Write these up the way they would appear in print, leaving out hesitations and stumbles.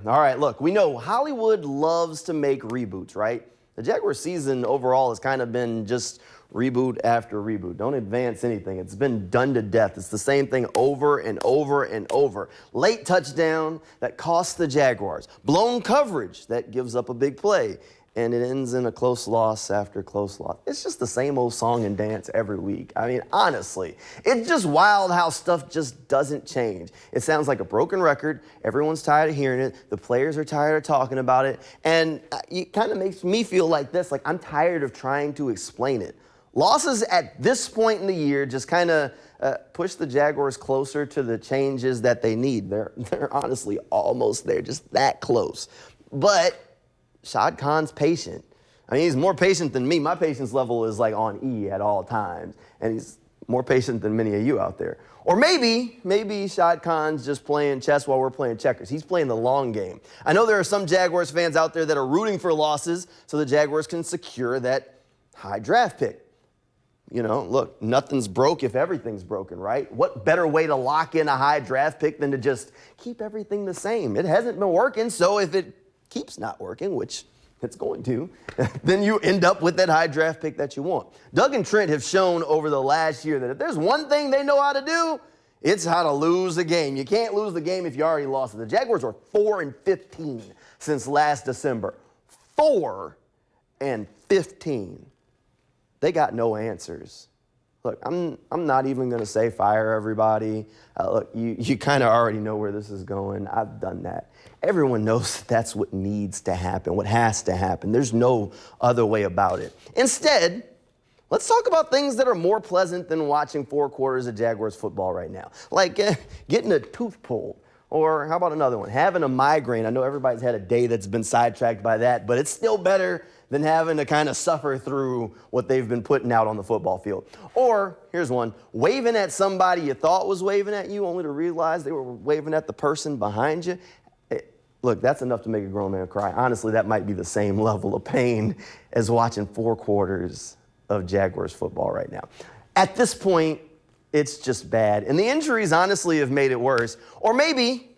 All right, look, we know Hollywood loves to make reboots, right? The Jaguars season overall has kind of been just reboot after reboot. Don't advance anything. It's been done to death. It's the same thing over and over and over. Late touchdown that costs the Jaguars. Blown coverage that gives up a big play. And it ends in a close loss after close loss. It's just the same old song and dance every week. I mean, honestly, it's just wild how stuff just doesn't change. It sounds like a broken record. Everyone's tired of hearing it. The players are tired of talking about it. And it kind of makes me feel like this, like I'm tired of trying to explain it. Losses at this point in the year just kind of push the Jaguars closer to the changes that they need. They're honestly almost there, just that close. But Shad Khan's patient. I mean, he's more patient than me. My patience level is like on E at all times. And he's more patient than many of you out there. Or maybe Shad Khan's just playing chess while we're playing checkers. He's playing the long game. I know there are some Jaguars fans out there that are rooting for losses so the Jaguars can secure that high draft pick. You know, look, nothing's broke if everything's broken, right? What better way to lock in a high draft pick than to just keep everything the same? It hasn't been working, so if it keeps not working, which it's going to, then you end up with that high draft pick that you want. Doug and Trent have shown over the last year that if there's one thing they know how to do, it's how to lose a game. You can't lose the game if you already lost it. The Jaguars are 4-15 since last December. 4-15. They got no answers. Look, I'm not even going to say fire everybody. Look, you kind of already know where this is going. I've done that. Everyone knows that's what needs to happen, what has to happen. There's no other way about it. Instead, let's talk about things that are more pleasant than watching 4 quarters of Jaguars football right now. Like getting a tooth pulled. Or how about another one? Having a migraine. I know everybody's had a day that's been sidetracked by that, but it's still better than having to kind of suffer through what they've been putting out on the football field. Or, here's one, waving at somebody you thought was waving at you only to realize they were waving at the person behind you. Look, that's enough to make a grown man cry. Honestly, that might be the same level of pain as watching 4 quarters of Jaguars football right now. At this point, it's just bad. And the injuries honestly have made it worse. Or maybe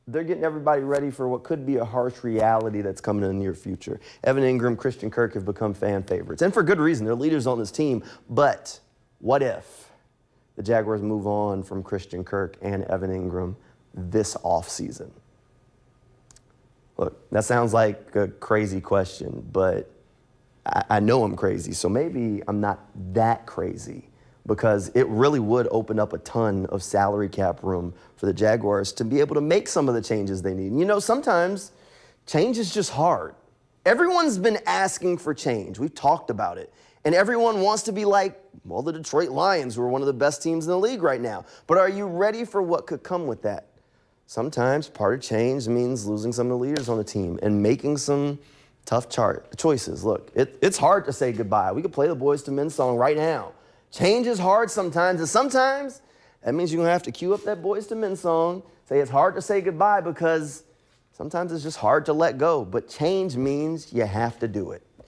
they're getting everybody ready for what could be a harsh reality that's coming in the near future. Evan Ingram, Christian Kirk have become fan favorites. And for good reason. They're leaders on this team. But what if the Jaguars move on from Christian Kirk and Evan Ingram this offseason? Look, that sounds like a crazy question, but I know I'm crazy. So maybe I'm not that crazy, because it really would open up a ton of salary cap room for the Jaguars to be able to make some of the changes they need. And you know, sometimes change is just hard. Everyone's been asking for change. We've talked about it. And everyone wants to be like, well, the Detroit Lions, who are one of the best teams in the league right now. But are you ready for what could come with that? Sometimes part of change means losing some of the leaders on the team and making some tough choices. Look, it's hard to say goodbye. We could play the Boys to Men song right now. Change is hard sometimes, and sometimes that means you're going to have to cue up that Boys to Men song, say it's hard to say goodbye because sometimes it's just hard to let go. But change means you have to do it.